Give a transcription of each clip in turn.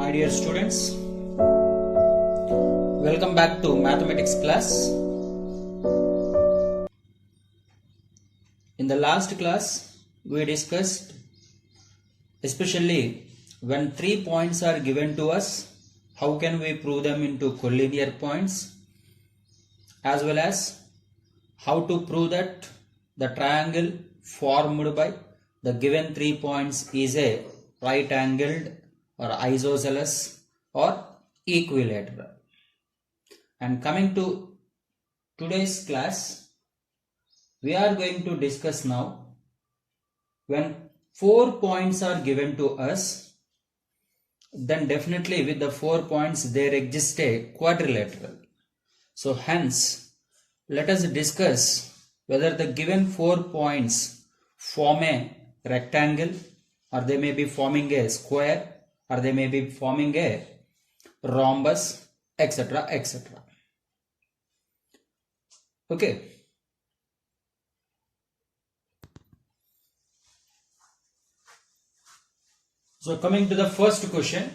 My dear students, welcome back to mathematics class. In the last class, we discussed especially when 3 points are given to us, how can we prove them into collinear points, as well as how to prove that the triangle formed by the given 3 points is a right angled or isosceles or equilateral. And coming to today's class, we are going to discuss now when 4 points are given to us, then definitely with the 4 points there exists a quadrilateral. So hence, let us discuss whether the given 4 points form a rectangle, or they may be forming a square, or they may be forming a rhombus, etc., etc. Okay. So coming to the first question,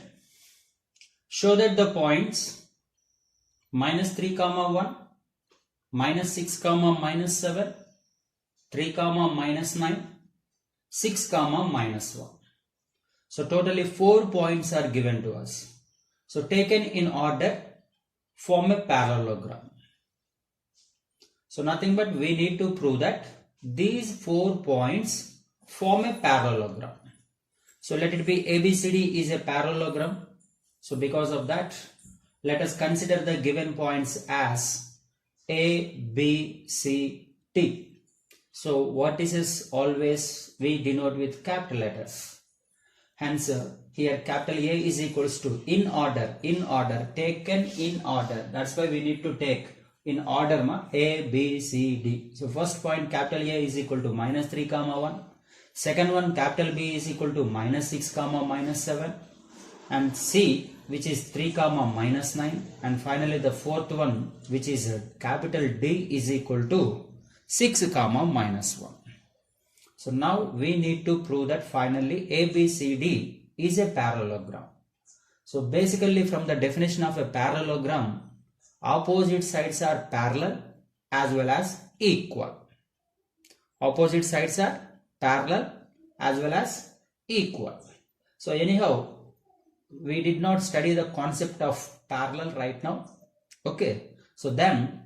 show that the points minus 3 comma 1, minus 6 comma minus 7, 3 comma minus 9, 6 comma minus 1. So totally 4 points are given to us. So taken in order, form a parallelogram. So nothing but we need to prove that these 4 points form a parallelogram. So let it be ABCD is a parallelogram. So because of that, let us consider the given points as A, B, C, D. So what is always we denote with capital letters. Hence here capital A is equals to in order, taken in order. That's why we need to take in order A, B, C, D. So first point capital A is equal to minus 3 comma 1. Second one capital B is equal to minus 6 comma minus 7. And C which is 3 comma minus 9. And finally the fourth one which is capital D is equal to 6 comma minus 1. So now we need to prove that finally ABCD is a parallelogram. So basically from the definition of a parallelogram, opposite sides are parallel as well as equal. Opposite sides are parallel as well as equal. So anyhow, we did not study the concept of parallel right now. Okay. So then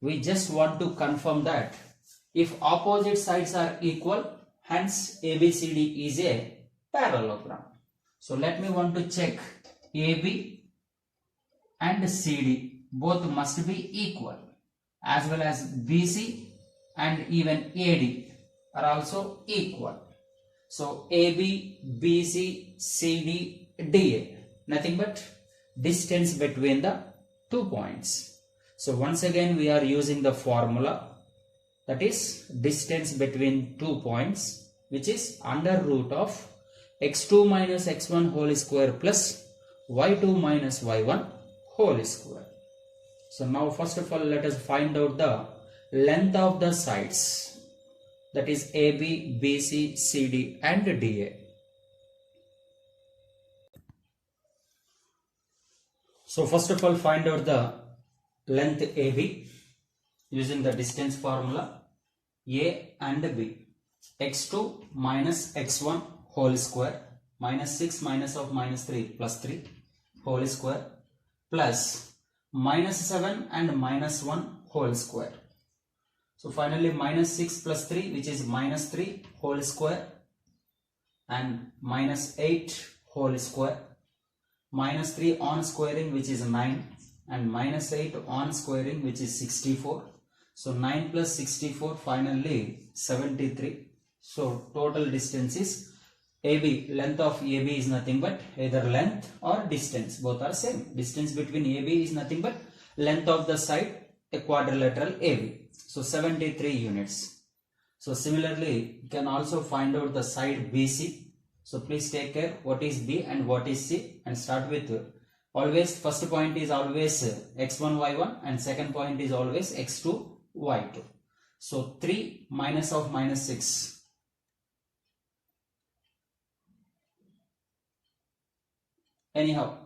we just want to confirm that if opposite sides are equal, hence ABCD is a parallelogram. So let me want to check AB and CD both must be equal, as well as BC and even AD are also equal. So AB, BC, CD, DA, nothing but distance between the 2 points. So once again we are using the formula, that is distance between 2 points, which is under root of x2 minus x1 whole square plus y2 minus y1 whole square. So now first of all let us find out the length of the sides, that is AB, BC, CD and DA. So first of all find out the length AB using the distance formula. A and B, x2 minus x1 whole square minus 6 minus of minus 3 plus 3 whole square plus minus 7 and minus 1 whole square. So finally minus 6 plus 3 which is minus 3 whole square and minus 8 whole square, minus 3 on squaring which is 9 and minus 8 on squaring which is 64. So 9 plus 64 finally 73. So total distance is AB, length of AB is nothing but either length or distance, both are same. Distance between AB is nothing but length of the side, a quadrilateral AB. So 73 units. So similarly you can also find out the side BC. So please take care what is B and what is C, and start with always first point is always x1 y1 and second point is always x2 y2. So 3 minus of minus 6. Anyhow,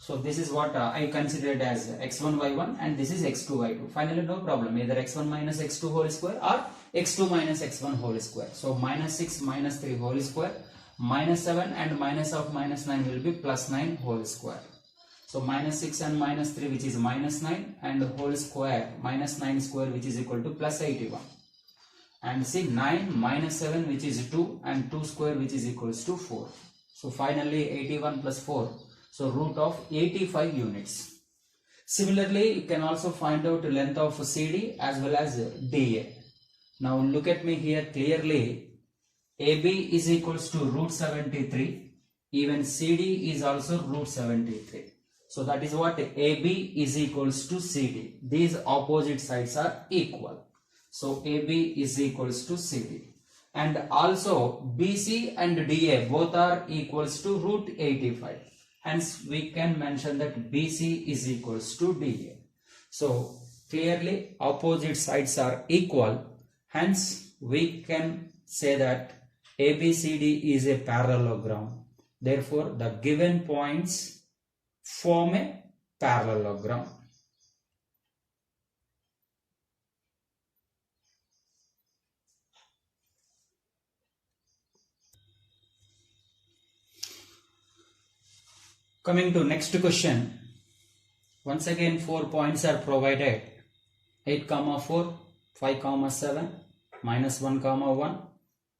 So this is what I considered as x1 y1 and this is x2 y2. Finally no problem, either x1 minus x2 whole square or x2 minus x1 whole square. So minus 6 minus 3 whole square, minus 7 and minus of minus 9 will be plus 9 whole square. So minus 6 and minus 3 which is minus 9 and whole square minus 9 square which is equal to plus 81. And see 9 minus 7 which is 2 and 2 square which is equals to 4. So finally 81 plus 4. So root of 85 units. Similarly, you can also find out the length of CD as well as DA. Now look at me here clearly. AB is equals to root 73. Even CD is also root 73. So that is what AB is equals to CD. These opposite sides are equal. So AB is equals to CD. And also BC and DA both are equals to root 85. Hence we can mention that BC is equals to DA. So clearly opposite sides are equal. Hence we can say that ABCD is a parallelogram. Therefore the given points form a parallelogram. Coming to next question. Once again 4 points are provided. 8, 4, 5, 7, minus 1, 1,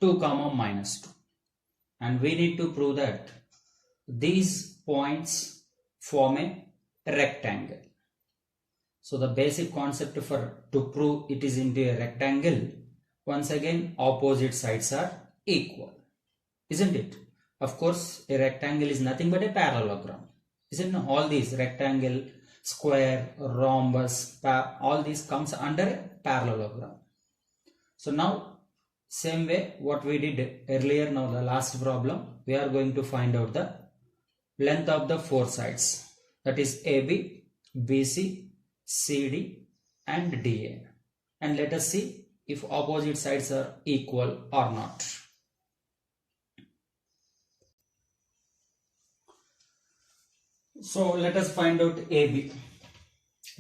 2, minus 2. And we need to prove that these points form a rectangle. So the basic concept to prove it is into a rectangle, once again opposite sides are equal, isn't it? Of course a rectangle is nothing but a parallelogram, isn't it? All these rectangle, square, rhombus, all these comes under a parallelogram. So now same way what we did earlier, now the last problem, we are going to find out the length of the 4 sides, that is AB, BC, CD and DA, and let us see if opposite sides are equal or not. So let us find out AB.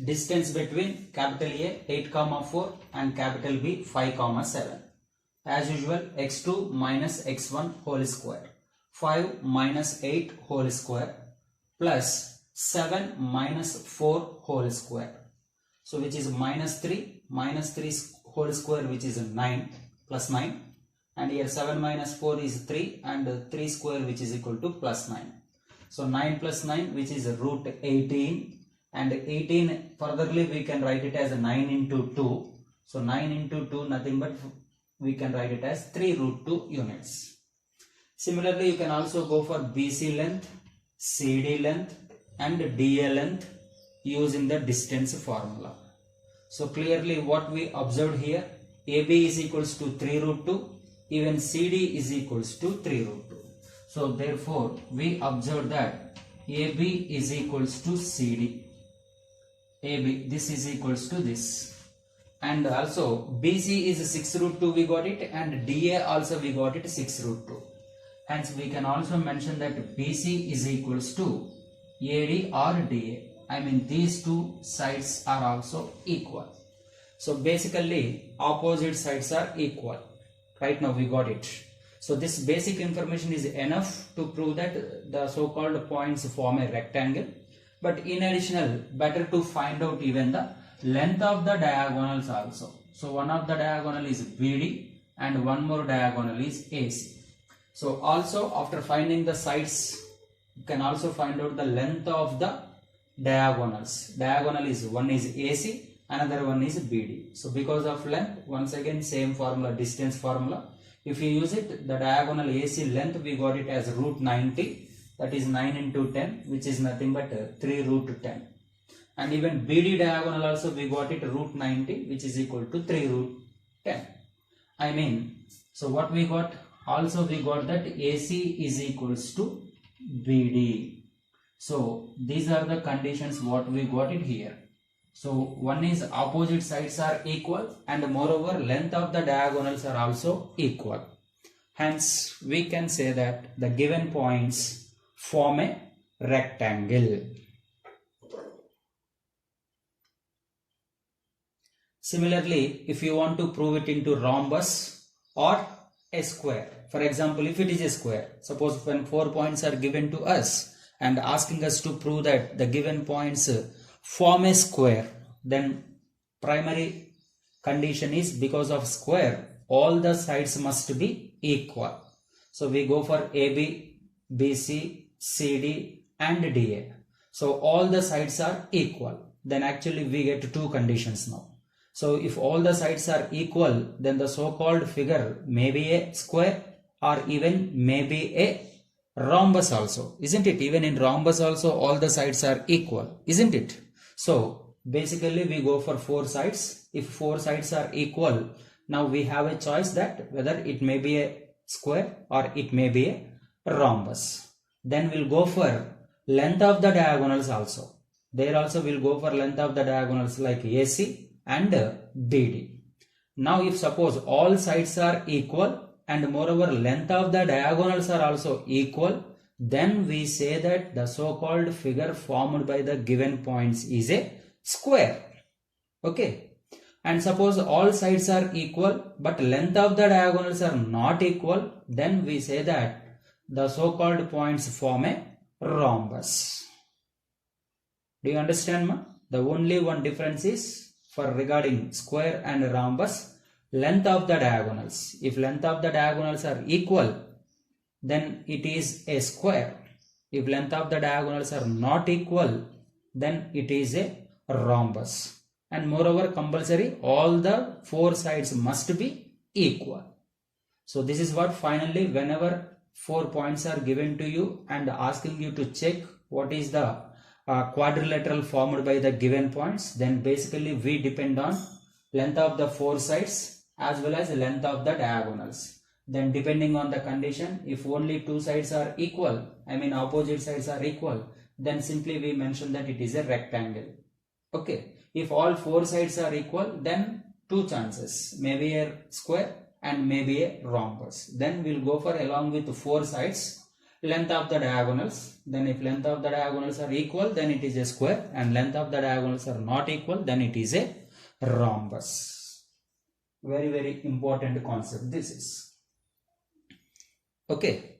Distance between capital A 8, 4 and capital B 5, 7. As usual x2 minus x1 whole square, 5 minus 8 whole square plus 7 minus 4 whole square. So which is minus 3 whole square which is 9 plus 9, and here 7 minus 4 is 3 and 3 square which is equal to plus 9. So 9 plus 9 which is root 18, and 18 furtherly we can write it as 9 into 2. So 9 into 2 nothing but we can write it as 3 root 2 units. Similarly you can also go for BC length, CD length and DA length using the distance formula. So clearly what we observed here, AB is equals to 3 root 2, even CD is equals to 3 root 2. So therefore we observe that AB is equals to CD. AB, this is equals to this. And also BC is 6 root 2 we got it, and DA also we got it 6 root 2. Hence we can also mention that BC is equals to AD or DA. I mean these two sides are also equal. So basically opposite sides are equal. Right now we got it. So this basic information is enough to prove that the so-called points form a rectangle. But in addition, better to find out even the length of the diagonals also. So one of the diagonal is BD and one more diagonal is AC. So also after finding the sides, you can also find out the length of the diagonals. Diagonal is one is AC, another one is BD. So because of length, once again same formula, distance formula. If you use it, the diagonal AC length we got it as root 90, that is 9 into 10, which is nothing but 3 root 10. And even BD diagonal also we got it root 90, which is equal to 3 root 10. I mean, so what we got? Also we got that AC is equals to BD. So these are the conditions what we got it here. So one is opposite sides are equal, and moreover length of the diagonals are also equal. Hence we can say that the given points form a rectangle. Similarly, if you want to prove it into rhombus or a square, for example, if it is a square, suppose when 4 points are given to us and asking us to prove that the given points form a square, then primary condition is because of square, all the sides must be equal. So we go for AB, BC, CD and DA. So all the sides are equal. Then actually we get two conditions now. So if all the sides are equal, then the so-called figure may be a square or even maybe a rhombus also, isn't it? Even in rhombus also all the sides are equal, isn't it? So basically we go for 4 sides. If 4 sides are equal, now we have a choice that whether it may be a square or it may be a rhombus. Then we'll go for length of the diagonals also. There also we'll go for length of the diagonals like AC and BD. Now if suppose all sides are equal and moreover length of the diagonals are also equal, then we say that the so-called figure formed by the given points is a square. Okay. And suppose all sides are equal but length of the diagonals are not equal, then we say that the so-called points form a rhombus. Do you understand, ma? The only one difference is for regarding square and rhombus, length of the diagonals. If length of the diagonals are equal, then it is a square. If length of the diagonals are not equal, then it is a rhombus. And moreover, compulsory, all the 4 sides must be equal. So this is what finally, whenever 4 points are given to you and asking you to check what is the quadrilateral formed by the given points, then basically we depend on length of the 4 sides as well as length of the diagonals. Then depending on the condition, if only 2 sides are equal, I mean opposite sides are equal, then simply we mention that it is a rectangle. Okay. If all 4 sides are equal, then 2 chances, maybe a square and maybe a rhombus. Then we'll go for along with 4 sides, length of the diagonals. Then if length of the diagonals are equal, then it is a square, and length of the diagonals are not equal, then it is a rhombus. Very, very important concept this is. Okay.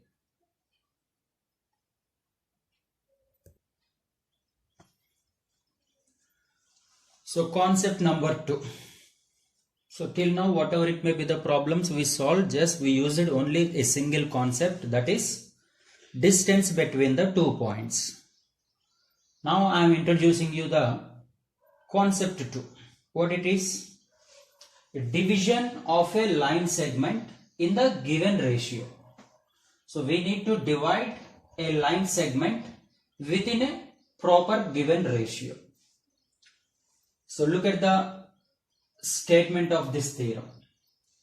So concept number 2. So till now whatever it may be the problems we solved, just we used only a single concept, that is distance between the 2 points. Now I am introducing you the concept 2. What it is? Division of a line segment in the given ratio. So we need to divide a line segment within a proper given ratio. So look at the statement of this theorem,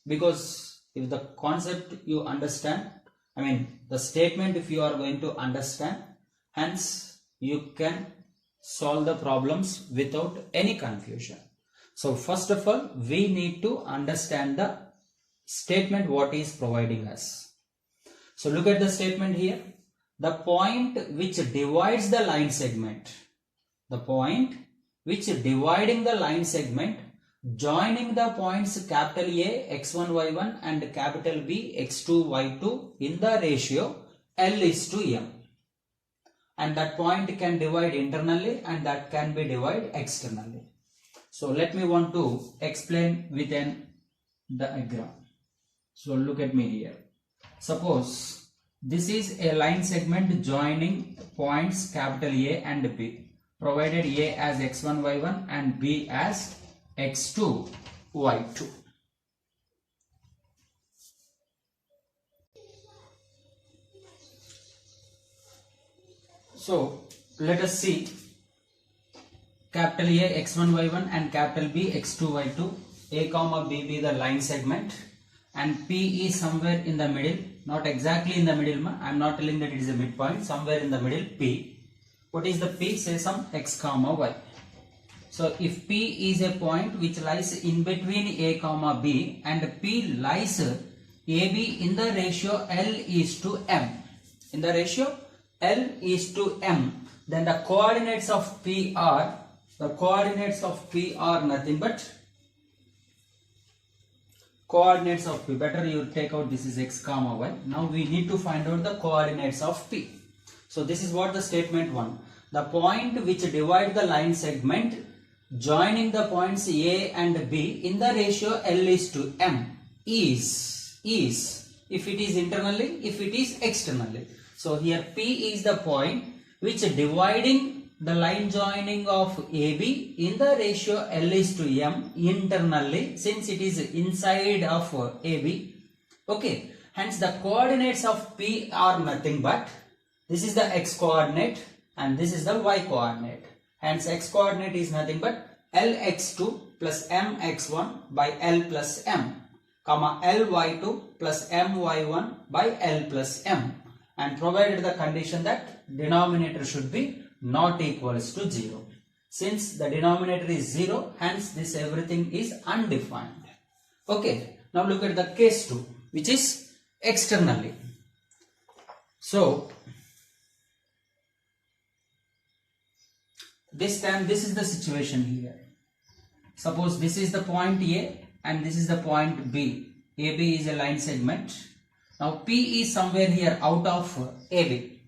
because if the concept you understand, I mean the statement if you are going to understand, hence you can solve the problems without any confusion. So first of all, we need to understand the statement what is providing us. So look at the statement here. The point which divides the line segment, the point which dividing the line segment joining the points capital A x1 y1 and capital B x2 y2 in the ratio L is to M, and that point can divide internally and that can be divided externally. So let me want to explain with an diagram. So look at me here. Suppose this is a line segment joining points capital A and B, provided A as x1 y1 and B as x2 y2. So let us see capital A x1 y1 and capital B x2 y2. A comma B be the line segment and P is somewhere in the middle, not exactly in the middle, I am not telling that it is a midpoint, somewhere in the middle P. What is the P? Say some x comma y. So if P is a point which lies in between A comma B and P lies AB in the ratio L is to M, in the ratio L is to M, then the coordinates of P are nothing but coordinates of P. Better you take out this is x comma y. Now we need to find out the coordinates of P. So this is what the statement 1. The point which divide the line segment joining the points A and B in the ratio L is to M is if it is internally, if it is externally. So here P is the point which dividing the line joining of AB in the ratio L is to M internally, since it is inside of AB. Okay, hence the coordinates of P are nothing but this is the x coordinate and this is the y coordinate. Hence x coordinate is nothing but Lx2 plus Mx1 by L plus M, comma Ly2 plus My1 by L plus M, and provided the condition that denominator should be not equals to 0. Since the denominator is 0, hence this everything is undefined. Okay, now look at the case 2, which is externally. So this time this is the situation here. Suppose this is the point A and this is the point B. AB is a line segment. Now P is somewhere here out of AB.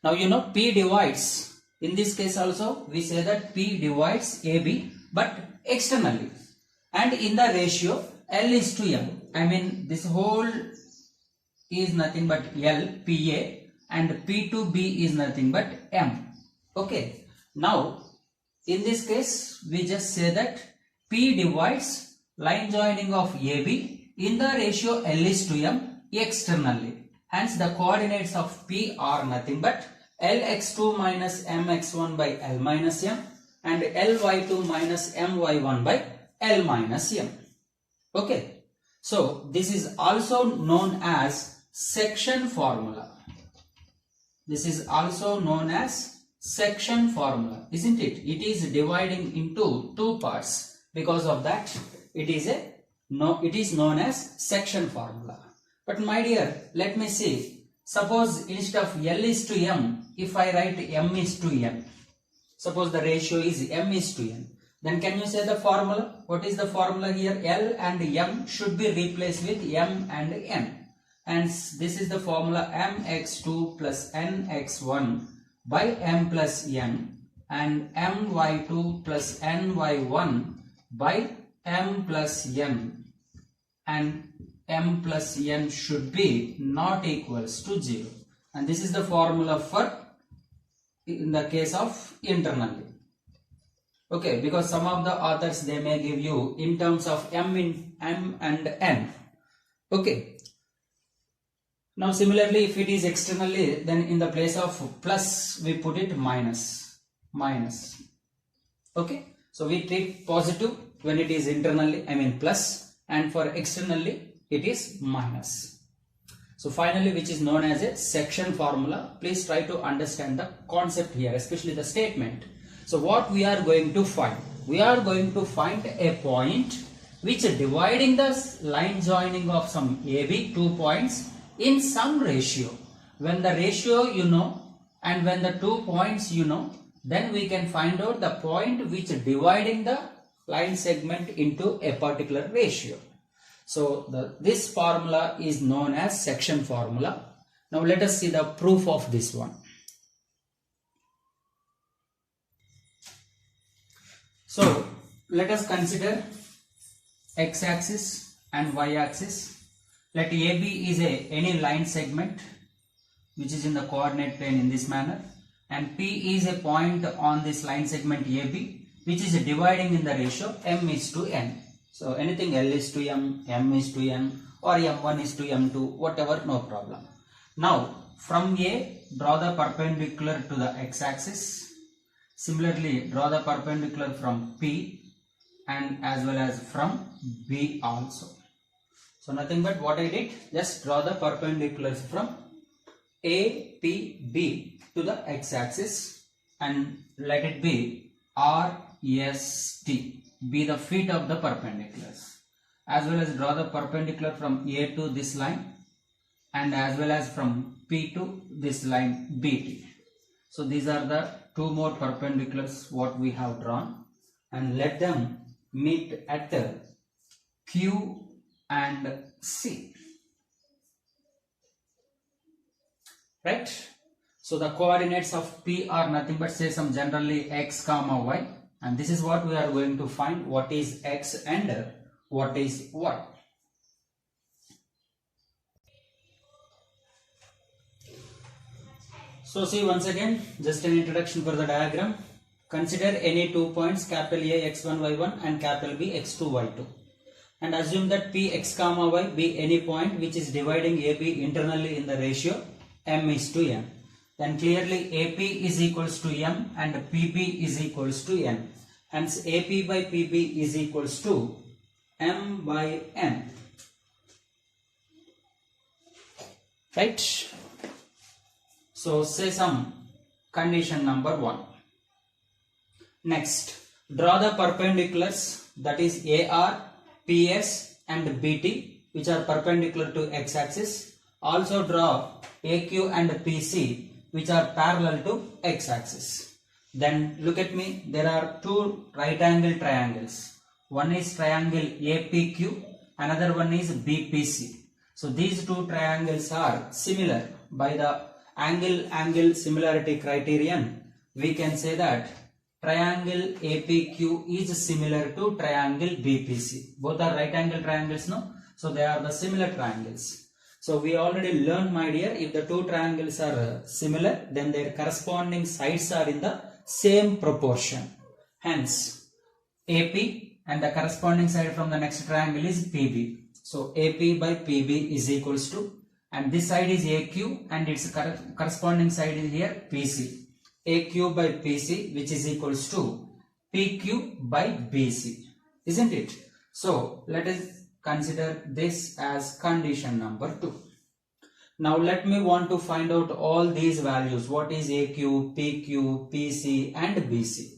Now you know P divides. In this case also we say that P divides AB but externally. And in the ratio L is to M. I mean this whole is nothing but L, PA, and P to B is nothing but M. Okay. Now in this case we just say that P divides line joining of AB in the ratio L is to M externally. Hence the coordinates of P are nothing but Lx2 minus Mx1 by L minus M and Ly2 minus My1 by L minus M. Okay. So this is also known as section formula. This is also known as section formula, isn't it? It is dividing into two parts. Because of that, it is known as section formula. But my dear, let me see. Suppose instead of L is to M, if I write M is to N. Suppose the ratio is M is to N. Then can you say the formula? What is the formula here? L and M should be replaced with M and N. And this is the formula Mx2 plus Nx1 by M plus N and My2 plus Ny1 by M plus N, and M plus N should be not equals to 0. And this is the formula for in the case of internally. Okay, because some of the authors they may give you in terms of M and N. Okay. Now similarly if it is externally, then in the place of plus we put it minus. Okay. So we treat positive when it is internally, I mean plus, and for externally it is minus. So finally, which is known as a section formula. Please try to understand the concept here, especially the statement. So what we are going to find? We are going to find a point which is dividing the line joining of some AB, 2 points in some ratio. When the ratio you know and when the 2 points you know, then we can find out the point which is dividing the line segment into a particular ratio. So this formula is known as section formula. Now let us see the proof of this one. So let us consider x-axis and y-axis. Let AB is any line segment which is in the coordinate plane in this manner, and P is a point on this line segment AB which is dividing in the ratio M is to N. So anything L is to M, M is to N, or M1 is to M2, whatever, no problem. Now from A, draw the perpendicular to the x-axis. Similarly, draw the perpendicular from P and as well as from B also. So nothing but what I did, just draw the perpendiculars from A, P, B to the x-axis and let it be R, S, T, be the feet of the perpendiculars. As well as draw the perpendicular from A to this line and as well as from P to this line BT. So these are the two more perpendiculars what we have drawn, and let them meet at Q and C. Right? So the coordinates of P are nothing but say some generally x comma y, and this is what we are going to find, what is x and what is y. So see once again, just an introduction for the diagram. Consider any 2 points capital A x1 y1 and capital B x2 y2, and assume that P x comma y be any point which is dividing AB internally in the ratio m is to n. Then clearly AP is equals to m and PB is equals to n. Hence AP by PB is equals to m by n. Right? So say some condition number 1. Next, draw the perpendiculars, that is AR, PS and BT, which are perpendicular to x-axis. Also draw AQ and PC, which are parallel to x-axis. Then look at me, there are two right angle triangles. One is triangle APQ, another one is BPC. So these two triangles are similar. By the angle similarity criterion, we can say that triangle APQ is similar to triangle BPC. Both are right angle triangles, no? So they are the similar triangles. So we already learned, my dear, if the two triangles are similar, then their corresponding sides are in the same proportion. Hence, AP and the corresponding side from the next triangle is PB. So AP by PB is equals to, and this side is AQ and its corresponding side is here PC. AQ by PC, which is equals to PQ by BC, isn't it? So let us consider this as condition number 2. Now let me want to find out all these values. What is AQ, PQ, PC and BC?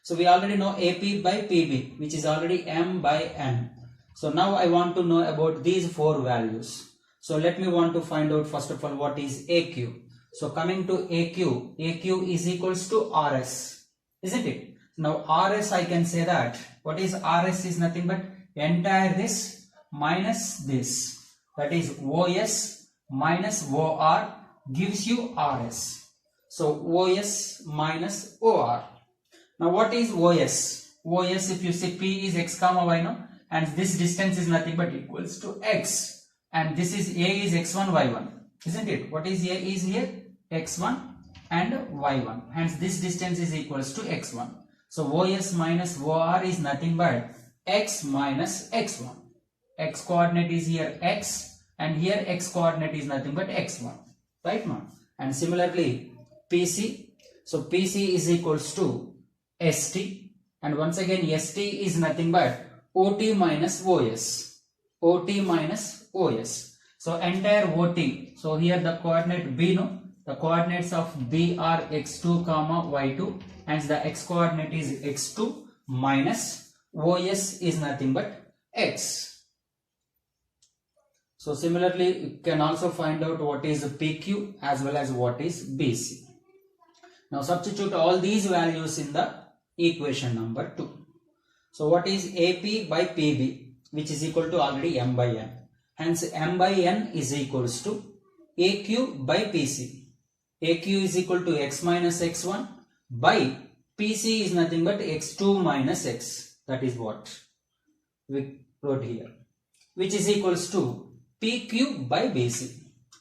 So we already know AP by PB, which is already m by n. So now I want to know about these 4 values. So let me want to find out first of all what is AQ. So coming to AQ, AQ is equals to RS, isn't it? Now RS, I can say that what is RS is nothing but entire this minus this, that is OS minus OR gives you RS. So OS minus OR. Now what is OS? OS, if you see P is x comma y, no, and this distance is nothing but equals to x, and this is A is x1 y1, isn't it? What is A is here? X1 and y1, hence this distance is equals to x1. So OS minus OR is nothing but x minus x1. X coordinate is here x, and here x coordinate is nothing but x1, right now? And similarly PC, so PC is equals to ST, and once again ST is nothing but OT minus OS. OT minus OS. So entire OT, so here the coordinate B, no? The coordinates of B are x2 comma y2, hence the x coordinate is x2 minus OS is nothing but x. So similarly you can also find out what is PQ as well as what is BC. Now substitute all these values in the equation number 2. So what is AP by PB, which is equal to already m by n. Hence m by n is equals to AQ by PC. AQ is equal to x minus x1 by PC is nothing but x2 minus x. That is what we wrote here, which is equals to PQ by BC.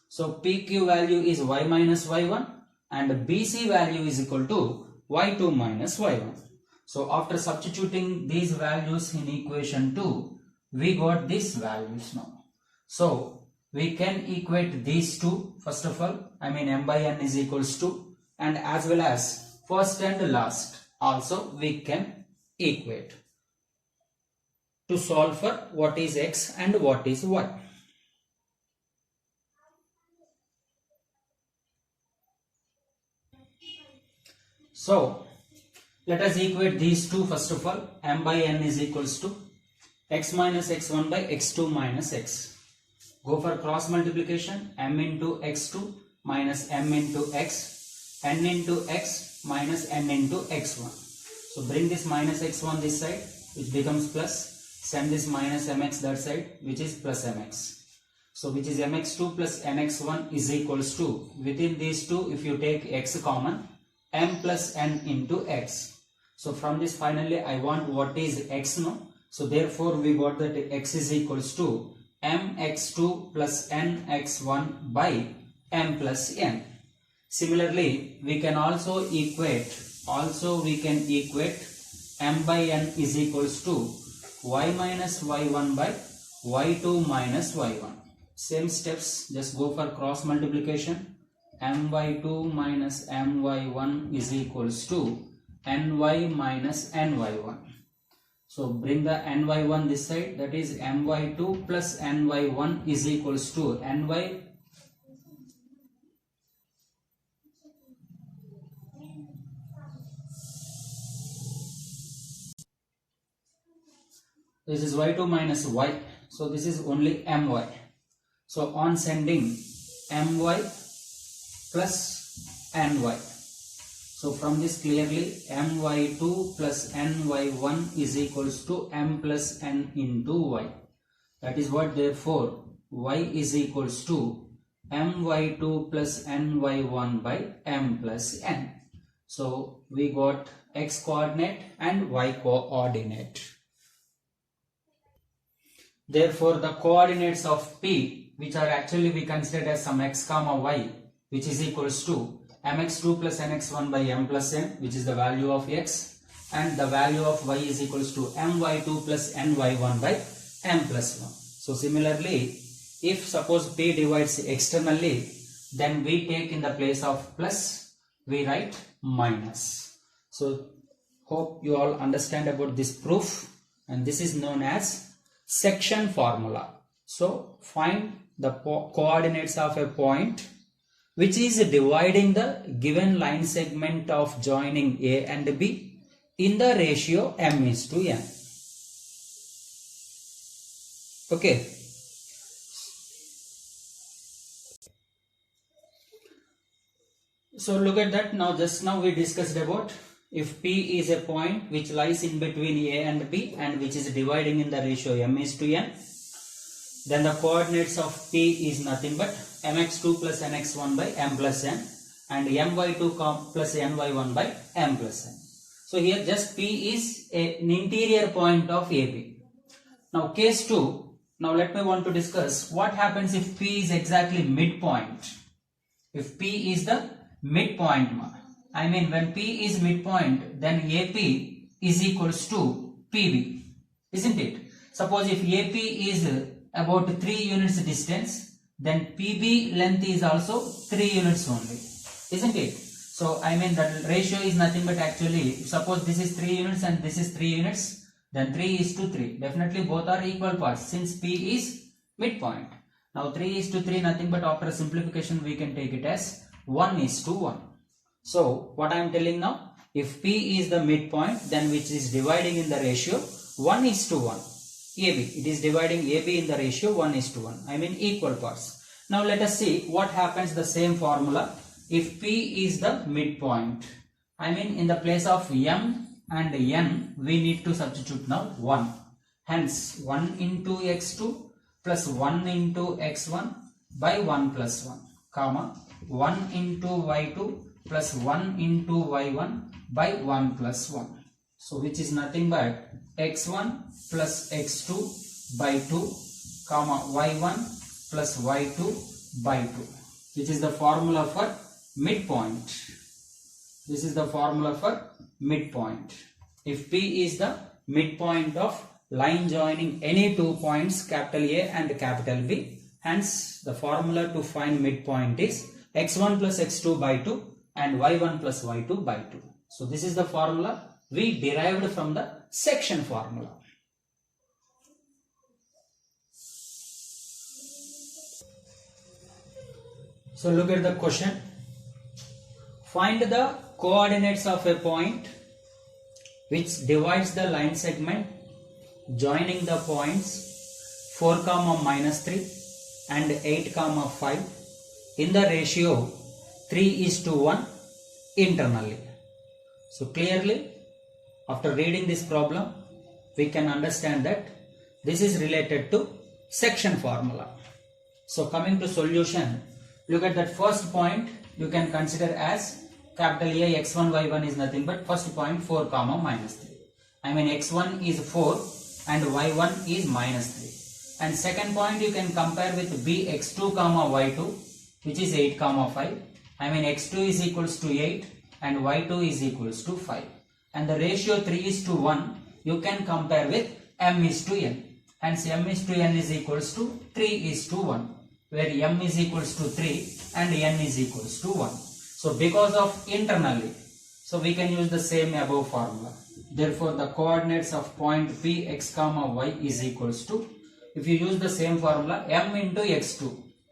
So PQ value is y minus y1 and BC value is equal to y2 minus y1. So after substituting these values in equation 2, we got these values now. So we can equate these two, first of all, I mean m by n is equals to, and as well as first and last also we can equate to solve for what is x and what is y. So let us equate these two first of all. M by n is equals to x minus x1 by x2 minus x. Go for cross multiplication, m into x2 minus m into x, n into x minus n into x1. So bring this minus x1 this side, which becomes plus. send this minus mx that side, which is plus mx. So which is mx2 plus mx1 is equals to, within these two if you take x common, m plus n into x. So from this finally I want what is x now. So therefore we got that x is equals to mx2 plus nx1 by m plus n. Similarly we can also equate m by n is equals to y minus y1 by y2 minus y1. Same steps, just go for cross multiplication. my2 minus my1 is equals to ny minus ny1. So bring the ny1 this side, that is my2 plus ny1 is equals to ny. This is y2 minus y, so this is only my. So on sending my plus ny. So from this clearly my2 plus ny1 is equals to m plus n into y. That is what, therefore y is equals to my2 plus ny1 by m plus n. So we got x coordinate and y coordinate. Therefore the coordinates of P, which are actually we considered as some x comma y, which is equals to mx2 plus nx1 by m plus n, which is the value of x, and the value of y is equals to my2 plus ny1 by m plus 1. So similarly, if suppose P divides externally, then we take in the place of plus, we write minus. So hope you all understand about this proof, and this is known as section formula. So find the coordinates of a point which is dividing the given line segment of joining A and B in the ratio m is to n. Okay. So look at that. Now just now we discussed about if P is a point which lies in between A and B and which is dividing in the ratio m is to n, then the coordinates of P is nothing but mx2 plus nx1 by m plus n and my2 plus ny1 by m plus n. So here just P is an interior point of AB. Now case 2, now let me want to discuss what happens if P is exactly midpoint. If P is the midpoint, I mean when P is midpoint, then AP is equals to PB, isn't it? Suppose if AP is about 3 units distance, then PB length is also 3 units only, isn't it? So I mean that ratio is nothing but actually, suppose this is 3 units and this is 3 units, then 3 is to 3. Definitely both are equal parts since P is midpoint. Now 3 is to 3 nothing but after simplification we can take it as 1 is to 1. So what I am telling now, if P is the midpoint, then which is dividing in the ratio 1 is to 1. AB, it is dividing AB in the ratio 1 is to 1. I mean equal parts. Now let us see what happens the same formula if P is the midpoint. I mean in the place of M and N we need to substitute now 1. Hence 1 into x2 plus 1 into x1 by 1 plus 1, comma 1 into y2 plus 1 into y1 by 1 plus 1. So which is nothing but x1 plus x2 by 2, comma y1 plus y2 by 2, which is the formula for midpoint. This is the formula for midpoint. If P is the midpoint of line joining any 2 points capital A and capital B, hence the formula to find midpoint is x1 plus x2 by 2 and y1 plus y2 by 2. So this is the formula we derived from the section formula. So look at the question. Find the coordinates of a point which divides the line segment joining the points 4, minus 3 and 8, 5 in the ratio 3 is to 1 internally. So clearly after reading this problem we can understand that This is related to section formula. So coming to solution, look at that first point. You can consider as capital A x1 y1 is nothing but first point 4 comma minus 3. I mean x1 is 4 and y1 is minus 3. And second point you can compare with b x2 comma y2, which is 8 comma 5. I mean x2 is equals to 8 and y2 is equals to 5. And the ratio 3:1 you can compare with m:n. Hence m:n is equals to 3:1, where m is equals to 3 and n is equals to 1. So because of internally, so we can use the same above formula. Therefore the coordinates of point P x comma y is equals to, if you use the same formula, m into x2,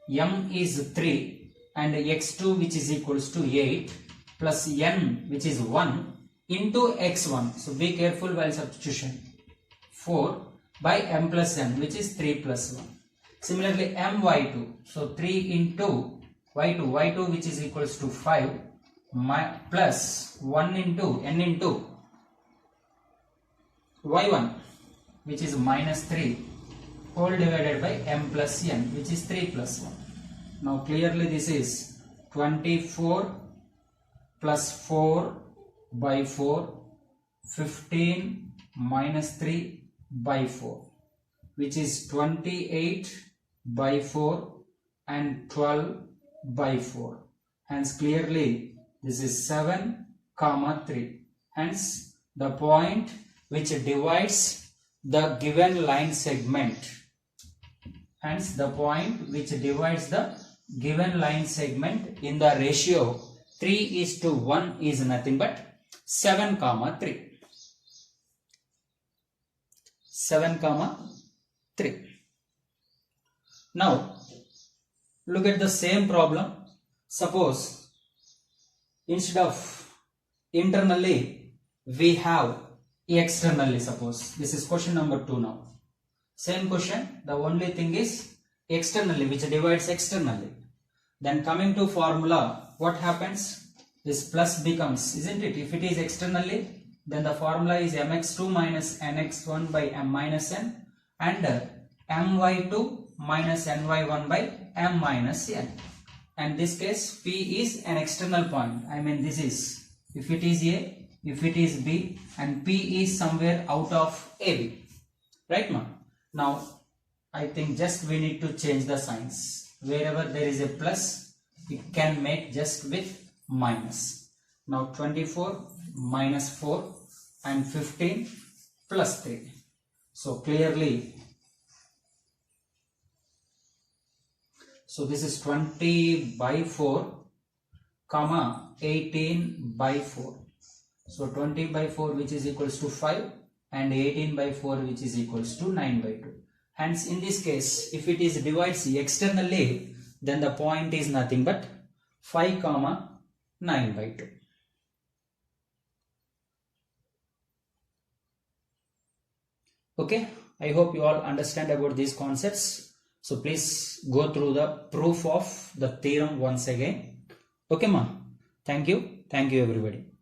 m is 3 and x2 which is equals to 8 plus n which is 1 into x1. So be careful while substitution. 4 by m plus n, which is 3 plus 1. Similarly my2, so 3 into y2 which is equals to 5 plus 1 into n into y1 which is minus 3 whole divided by m plus n, which is 3 plus 1. Now clearly this is 24 plus 4 by 4, 15 minus 3 by 4, which is 28 by 4 and 12 by 4. Hence clearly this is 7 comma 3. Hence the point which divides the given line segment, hence the point which divides the given line segment in the ratio 3:1 is nothing but 7 comma 3. 7 comma 3. Now look at the same problem. Suppose instead of internally we have externally. Suppose this is question number 2 now. Same question, the only thing is externally, which divides externally. Then coming to formula, what happens? This plus becomes, isn't it? If it is externally, then the formula is mx2 minus nx1 by m minus n and my2 minus ny1 by m minus n. And this case P is an external point. I mean this is, if it is A, if it is B, and P is somewhere out of AB. Right ma? Now I think just we need to change the signs. Wherever there is a plus, it can make just with minus. Now 24 minus 4 and 15 plus 3. So clearly, so this is 20 by 4 comma 18 by 4. So 20 by 4 which is equals to 5 and 18 by 4 which is equals to 9 by 2. Hence in this case, if it is divides externally, then the point is nothing but 5 comma 9 by 2. Okay, I hope you all understand about these concepts. So please go through the proof of the theorem once again. Okay ma, thank you everybody.